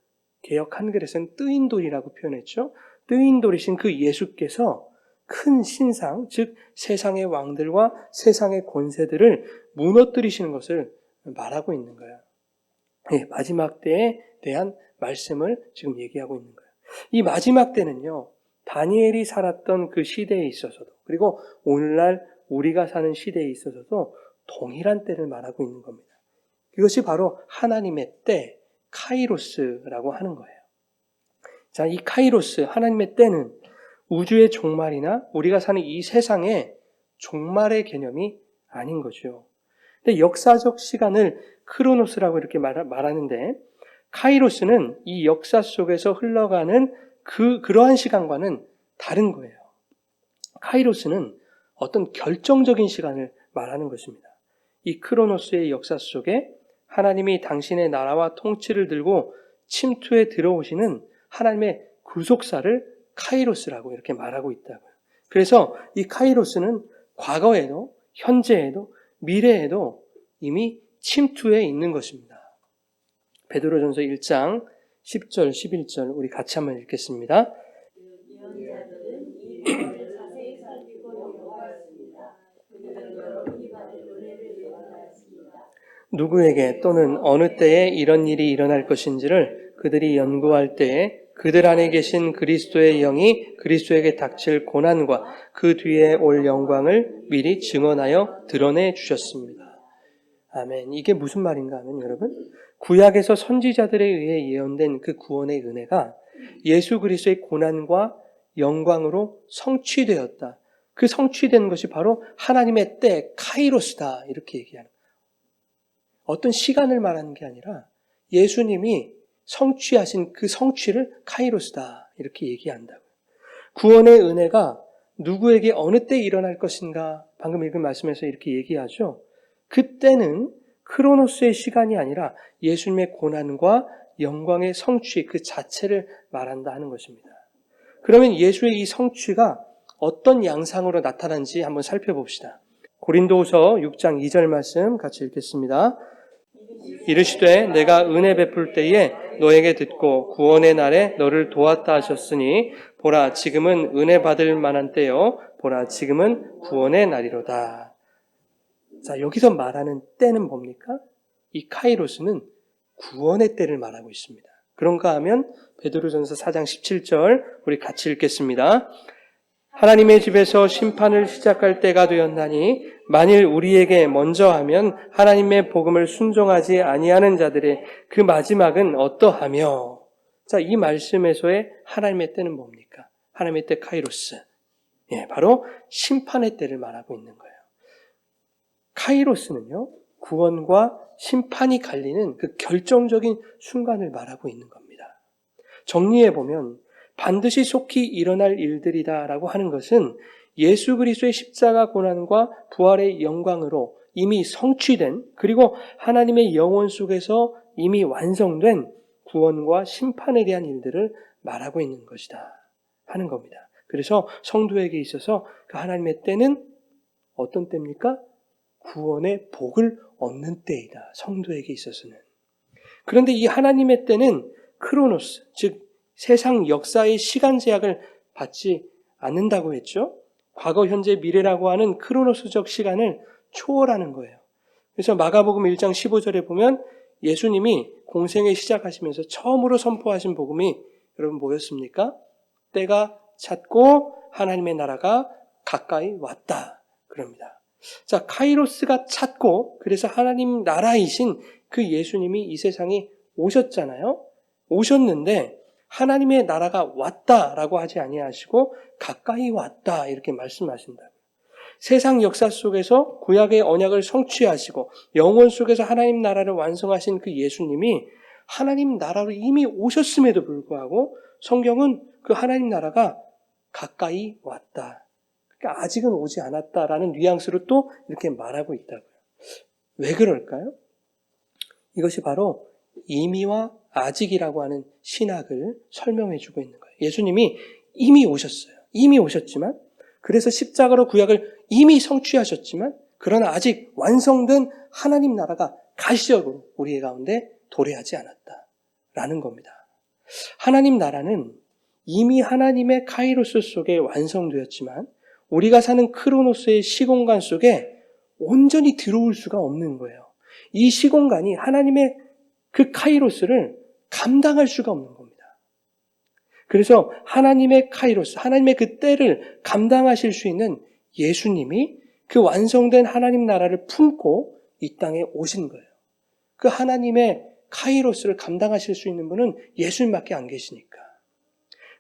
개역 한글에서는 뜨인 돌이라고 표현했죠. 뜨인 돌이신 그 예수께서 큰 신상, 즉 세상의 왕들과 세상의 권세들을 무너뜨리시는 것을 말하고 있는 거예요. 네, 마지막 때에 대한 말씀을 지금 얘기하고 있는 거예요. 이 마지막 때는요, 다니엘이 살았던 그 시대에 있어서도, 그리고 오늘날 우리가 사는 시대에 있어서도 동일한 때를 말하고 있는 겁니다. 이것이 바로 하나님의 때, 카이로스라고 하는 거예요. 자, 이 카이로스, 하나님의 때는 우주의 종말이나 우리가 사는 이 세상의 종말의 개념이 아닌 거죠. 근데 역사적 시간을 크로노스라고 이렇게 말하는데, 카이로스는 이 역사 속에서 흘러가는 그러한 시간과는 다른 거예요. 카이로스는 어떤 결정적인 시간을 말하는 것입니다. 이 크로노스의 역사 속에 하나님이 당신의 나라와 통치를 들고 침투에 들어오시는 하나님의 구속사를 카이로스라고 이렇게 말하고 있다고요. 그래서 이 카이로스는 과거에도, 현재에도, 미래에도 이미 침투해 있는 것입니다. 베드로전서 1장 10절, 11절 우리 같이 한번 읽겠습니다. 누구에게 또는 어느 때에 이런 일이 일어날 것인지를 그들이 연구할 때에 그들 안에 계신 그리스도의 영이 그리스도에게 닥칠 고난과 그 뒤에 올 영광을 미리 증언하여 드러내 주셨습니다. 아멘. 이게 무슨 말인가 하면 여러분, 구약에서 선지자들에 의해 예언된 그 구원의 은혜가 예수 그리스도의 고난과 영광으로 성취되었다. 그 성취된 것이 바로 하나님의 때, 카이로스다. 이렇게 얘기하는 거예요. 어떤 시간을 말하는 게 아니라 예수님이 성취하신 그 성취를 카이로스다. 이렇게 얘기한다고요. 구원의 은혜가 누구에게 어느 때 일어날 것인가? 방금 읽은 말씀에서 이렇게 얘기하죠. 그때는 크로노스의 시간이 아니라 예수님의 고난과 영광의 성취 그 자체를 말한다 하는 것입니다. 그러면 예수의 이 성취가 어떤 양상으로 나타난지 한번 살펴봅시다. 고린도후서 6장 2절 말씀 같이 읽겠습니다. 이르시되 내가 은혜 베풀 때에 너에게 듣고 구원의 날에 너를 도왔다 하셨으니 보라 지금은 은혜 받을 만한 때요 보라 지금은 구원의 날이로다. 자, 여기서 말하는 때는 뭡니까? 이 카이로스는 구원의 때를 말하고 있습니다. 그런가 하면 베드로전서 4장 17절 우리 같이 읽겠습니다. 하나님의 집에서 심판을 시작할 때가 되었나니 만일 우리에게 먼저 하면 하나님의 복음을 순종하지 아니하는 자들의 그 마지막은 어떠하며. 자, 이 말씀에서의 하나님의 때는 뭡니까? 하나님의 때 카이로스. 예, 바로 심판의 때를 말하고 있는 거예요. 카이로스는요, 구원과 심판이 갈리는 그 결정적인 순간을 말하고 있는 겁니다. 정리해보면 반드시 속히 일어날 일들이다라고 하는 것은 예수 그리스도의 십자가 고난과 부활의 영광으로 이미 성취된 그리고 하나님의 영원 속에서 이미 완성된 구원과 심판에 대한 일들을 말하고 있는 것이다 하는 겁니다. 그래서 성도에게 있어서 그 하나님의 때는 어떤 때입니까? 구원의 복을 얻는 때이다. 성도에게 있어서는. 그런데 이 하나님의 때는 크로노스, 즉 세상 역사의 시간 제약을 받지 않는다고 했죠. 과거, 현재, 미래라고 하는 크로노스적 시간을 초월하는 거예요. 그래서 마가복음 1장 15절에 보면 예수님이 공생을 시작하시면서 처음으로 선포하신 복음이 여러분 뭐였습니까? 때가 찼고 하나님의 나라가 가까이 왔다. 그럽니다. 자, 카이로스가 찼고 그래서 하나님 나라이신 그 예수님이 이 세상에 오셨잖아요. 오셨는데 하나님의 나라가 왔다라고 하지 아니하시고 가까이 왔다 이렇게 말씀하신다. 세상 역사 속에서 구약의 언약을 성취하시고 영원 속에서 하나님 나라를 완성하신 그 예수님이 하나님 나라로 이미 오셨음에도 불구하고 성경은 그 하나님 나라가 가까이 왔다. 그러니까 아직은 오지 않았다라는 뉘앙스로 또 이렇게 말하고 있다고요. 왜 그럴까요? 이것이 바로 이미와 아직이라고 하는 신학을 설명해 주고 있는 거예요. 예수님이 이미 오셨어요. 이미 오셨지만 그래서 십자가로 구약을 이미 성취하셨지만 그러나 아직 완성된 하나님 나라가 가시적으로 우리 가운데 도래하지 않았다라는 겁니다. 하나님 나라는 이미 하나님의 카이로스 속에 완성되었지만 우리가 사는 크로노스의 시공간 속에 온전히 들어올 수가 없는 거예요. 이 시공간이 하나님의 그 카이로스를 감당할 수가 없는 겁니다. 그래서 하나님의 카이로스, 하나님의 그 때를 감당하실 수 있는 예수님이 그 완성된 하나님 나라를 품고 이 땅에 오신 거예요. 그 하나님의 카이로스를 감당하실 수 있는 분은 예수님밖에 안 계시니까.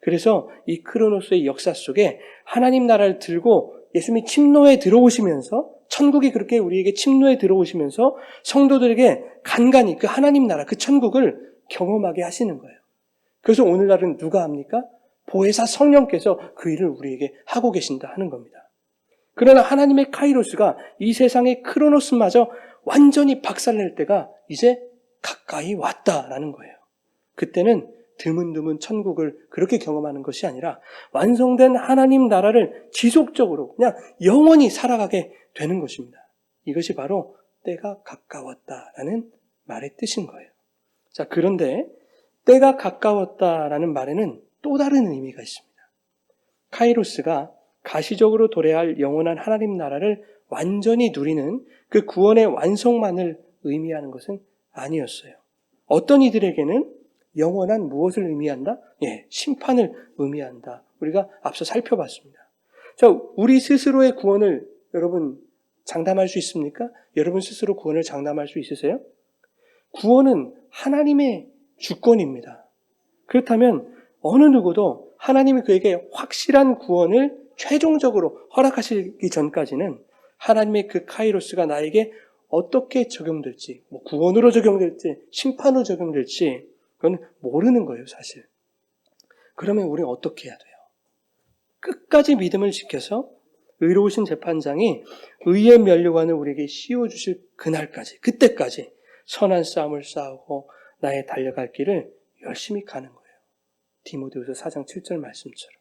그래서 이 크로노스의 역사 속에 하나님 나라를 들고 예수님이 침노에 들어오시면서 천국이 그렇게 우리에게 침노에 들어오시면서 성도들에게 간간히 그 하나님 나라, 그 천국을 경험하게 하시는 거예요. 그래서 오늘날은 누가 합니까? 보혜사 성령께서 그 일을 우리에게 하고 계신다 하는 겁니다. 그러나 하나님의 카이로스가 이 세상의 크로노스마저 완전히 박살낼 때가 이제 가까이 왔다라는 거예요. 그때는 드문드문 천국을 그렇게 경험하는 것이 아니라 완성된 하나님 나라를 지속적으로 그냥 영원히 살아가게 되는 것입니다. 이것이 바로 때가 가까웠다라는 말의 뜻인 거예요. 자, 그런데 때가 가까웠다라는 말에는 또 다른 의미가 있습니다. 카이로스가 가시적으로 도래할 영원한 하나님 나라를 완전히 누리는 그 구원의 완성만을 의미하는 것은 아니었어요. 어떤 이들에게는 영원한 무엇을 의미한다? 심판을 의미한다. 우리가 앞서 살펴봤습니다. 자, 우리 스스로의 구원을 여러분 장담할 수 있습니까? 여러분 스스로 구원을 장담할 수 있으세요? 구원은 하나님의 주권입니다. 그렇다면 어느 누구도 하나님이 그에게 확실한 구원을 최종적으로 허락하시기 전까지는 하나님의 그 카이로스가 나에게 어떻게 적용될지, 구원으로 적용될지, 심판으로 적용될지 그건 모르는 거예요, 사실. 그러면 우리는 어떻게 해야 돼요? 끝까지 믿음을 지켜서 의로우신 재판장이 의의 면류관을 우리에게 씌워주실 그날까지, 그때까지 선한 싸움을 싸우고 나의 달려갈 길을 열심히 가는 거예요. 디모데후서 4장 7절 말씀처럼.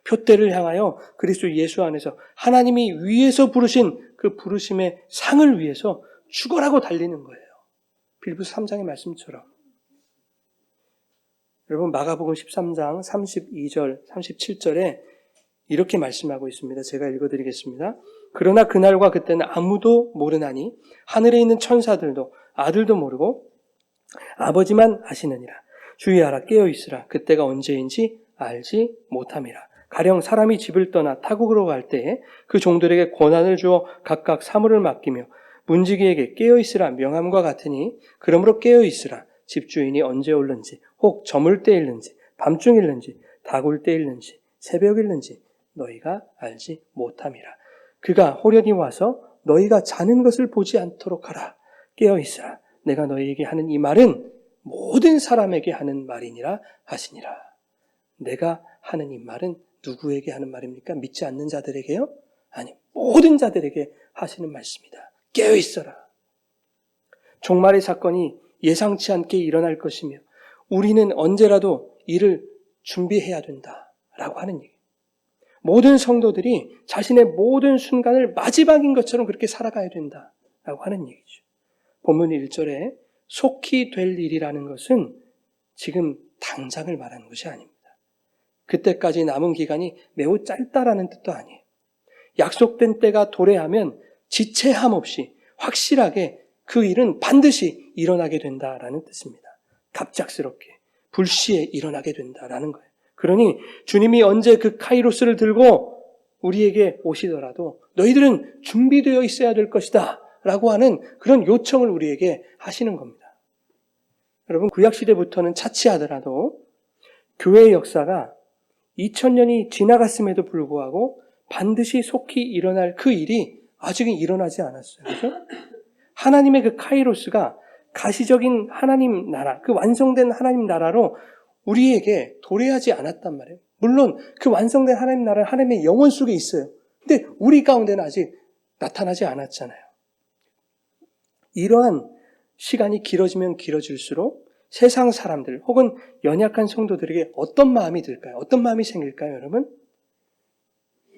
표대를 향하여 그리스도 예수 안에서 하나님이 위에서 부르신 그 부르심의 상을 위해서 죽어라고 달리는 거예요. 빌립보서 3장의 말씀처럼. 여러분 마가복음 13장 32절, 37절에 이렇게 말씀하고 있습니다. 제가 읽어드리겠습니다. 그러나 그날과 그때는 아무도 모르나니 하늘에 있는 천사들도 아들도 모르고 아버지만 아시느니라. 주의하라, 깨어있으라. 그때가 언제인지 알지 못함이라. 가령 사람이 집을 떠나 타국으로 갈 때에 그 종들에게 권한을 주어 각각 사물을 맡기며 문지기에게 깨어있으라 명함과 같으니 그러므로 깨어있으라. 집주인이 언제 올는지 혹 저물 때일는지 밤중일는지 다굴 때일는지 새벽일는지 너희가 알지 못함이라. 그가 호련히 와서 너희가 자는 것을 보지 않도록 하라. 깨어있으라. 내가 너희에게 하는 이 말은 모든 사람에게 하는 말이니라 하시니라. 내가 하는 이 말은 누구에게 하는 말입니까? 믿지 않는 자들에게요? 아니, 모든 자들에게 하시는 말씀이다. 깨어있어라. 종말의 사건이 예상치 않게 일어날 것이며 우리는 언제라도 이를 준비해야 된다라고 하는 얘기예요. 모든 성도들이 자신의 모든 순간을 마지막인 것처럼 그렇게 살아가야 된다라고 하는 얘기죠. 본문 1절에 속히 될 일이라는 것은 지금 당장을 말하는 것이 아닙니다. 그때까지 남은 기간이 매우 짧다라는 뜻도 아니에요. 약속된 때가 도래하면 지체함 없이 확실하게 그 일은 반드시 일어나게 된다라는 뜻입니다. 갑작스럽게 불시에 일어나게 된다라는 거예요. 그러니 주님이 언제 그 카이로스를 들고 우리에게 오시더라도 너희들은 준비되어 있어야 될 것이다 라고 하는 그런 요청을 우리에게 하시는 겁니다. 여러분, 구약시대부터는 차치하더라도 교회의 역사가 2000년이 지나갔음에도 불구하고 반드시 속히 일어날 그 일이 아직은 일어나지 않았어요. 그렇죠? 하나님의 그 카이로스가 가시적인 하나님 나라, 그 완성된 하나님 나라로 우리에게 도래하지 않았단 말이에요. 물론 그 완성된 하나님 나라는 하나님의 영혼 속에 있어요. 근데 우리 가운데는 아직 나타나지 않았잖아요. 이러한 시간이 길어지면 길어질수록 세상 사람들 혹은 연약한 성도들에게 어떤 마음이 들까요? 어떤 마음이 생길까요, 여러분?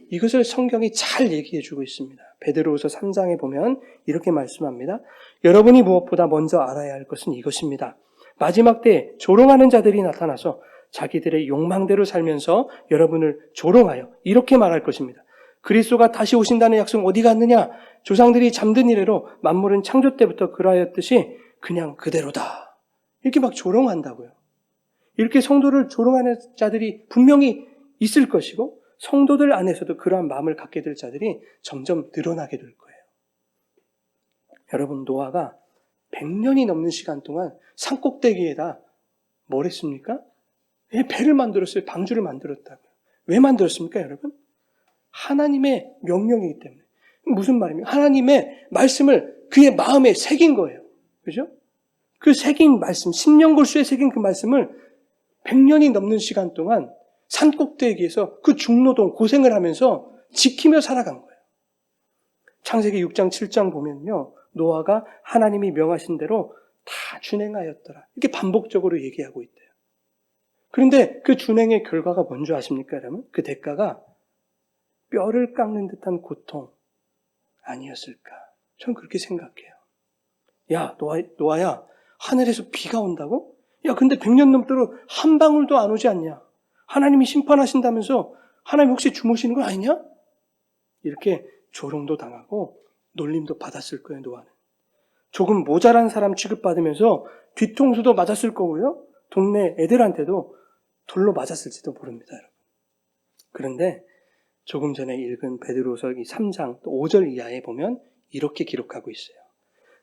이것을 성경이 잘 얘기해 주고 있습니다. 베드로후서 3장에 보면 이렇게 말씀합니다. 여러분이 무엇보다 먼저 알아야 할 것은 이것입니다. 마지막 때에 조롱하는 자들이 나타나서 자기들의 욕망대로 살면서 여러분을 조롱하여 이렇게 말할 것입니다. 그리스도가 다시 오신다는 약속은 어디 갔느냐? 조상들이 잠든 이래로 만물은 창조 때부터 그러하였듯이 그냥 그대로다. 이렇게 막 조롱한다고요. 이렇게 성도를 조롱하는 자들이 분명히 있을 것이고 성도들 안에서도 그러한 마음을 갖게 될 자들이 점점 늘어나게 될 거예요. 여러분, 노아가 100년이 넘는 시간 동안 산꼭대기에다 뭘 했습니까? 배를 만들었어요. 방주를 만들었다고요. 왜 만들었습니까, 여러분? 하나님의 명령이기 때문에. 무슨 말입니까? 하나님의 말씀을 그의 마음에 새긴 거예요. 그죠? 그 새긴 말씀, 십년골수에 새긴 그 말씀을 100년이 넘는 시간 동안 산꼭대기에서 그 중노동 고생을 하면서 지키며 살아간 거예요. 창세기 6장 7장 보면요, 노아가 하나님이 명하신 대로 다 준행하였더라. 이렇게 반복적으로 얘기하고 있대요. 그런데 그 준행의 결과가 뭔지 아십니까, 여러분? 그 대가가 뼈를 깎는 듯한 고통 아니었을까? 전 그렇게 생각해요. 야, 노아야, 하늘에서 비가 온다고? 야, 근데 100년 넘도록 한 방울도 안 오지 않냐? 하나님이 심판하신다면서 하나님 혹시 주무시는 거 아니냐? 이렇게 조롱도 당하고 놀림도 받았을 거예요, 노아는. 조금 모자란 사람 취급받으면서 뒤통수도 맞았을 거고요. 동네 애들한테도 돌로 맞았을지도 모릅니다, 여러분. 그런데 조금 전에 읽은 베드로후서 3장 또 5절 이하에 보면 이렇게 기록하고 있어요.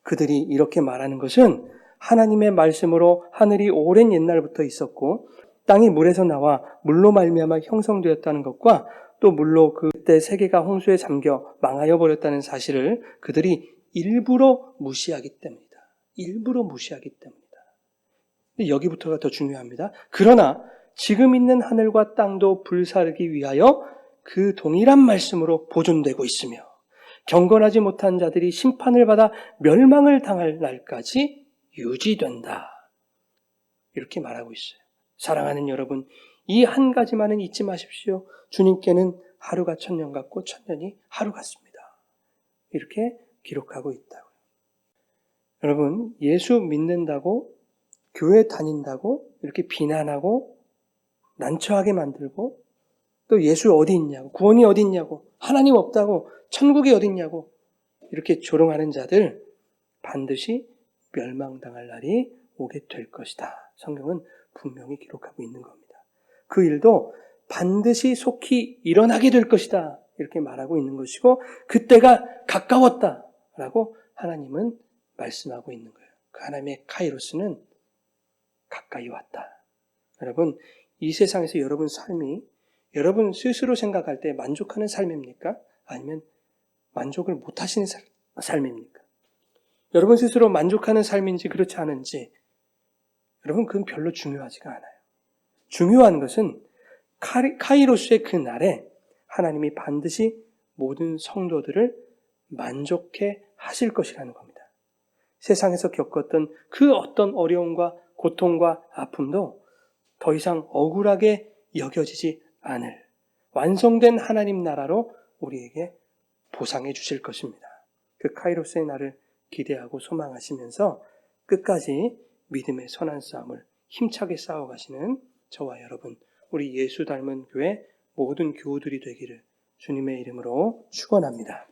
그들이 이렇게 말하는 것은 하나님의 말씀으로 하늘이 오랜 옛날부터 있었고 땅이 물에서 나와 물로 말미암아 형성되었다는 것과 또 물로 그때 세계가 홍수에 잠겨 망하여 버렸다는 사실을 그들이 일부러 무시하기 때문이다. 일부러 무시하기 때문이다. 근데 여기부터가 더 중요합니다. 그러나 지금 있는 하늘과 땅도 불사르기 위하여 그 동일한 말씀으로 보존되고 있으며 경건하지 못한 자들이 심판을 받아 멸망을 당할 날까지 유지된다. 이렇게 말하고 있어요. 사랑하는 여러분, 이 한 가지만은 잊지 마십시오. 주님께는 하루가 1000년 같고 1000년이 하루 같습니다. 이렇게 기록하고 있다고요. 여러분, 예수 믿는다고 교회 다닌다고 이렇게 비난하고 난처하게 만들고 또 예수 어디 있냐고, 구원이 어디 있냐고, 하나님 없다고, 천국이 어디 있냐고 이렇게 조롱하는 자들 반드시 멸망당할 날이 오게 될 것이다. 성경은 분명히 기록하고 있는 겁니다. 그 일도 반드시 속히 일어나게 될 것이다. 이렇게 말하고 있는 것이고 그때가 가까웠다라고 하나님은 말씀하고 있는 거예요. 그 하나님의 카이로스는 가까이 왔다. 여러분, 이 세상에서 여러분 삶이 여러분 스스로 생각할 때 만족하는 삶입니까? 아니면 만족을 못하시는 삶입니까? 여러분 스스로 만족하는 삶인지 그렇지 않은지 여러분 그건 별로 중요하지가 않아요. 중요한 것은 카이로스의 그 날에 하나님이 반드시 모든 성도들을 만족해 하실 것이라는 겁니다. 세상에서 겪었던 그 어떤 어려움과 고통과 아픔도 더 이상 억울하게 여겨지지 않을 완성된 하나님 나라로 우리에게 보상해 주실 것입니다. 그 카이로스의 날을 기대하고 소망하시면서 끝까지 믿음의 선한 싸움을 힘차게 싸워가시는 저와 여러분, 우리 예수 닮은 교회 모든 교우들이 되기를 주님의 이름으로 축원합니다.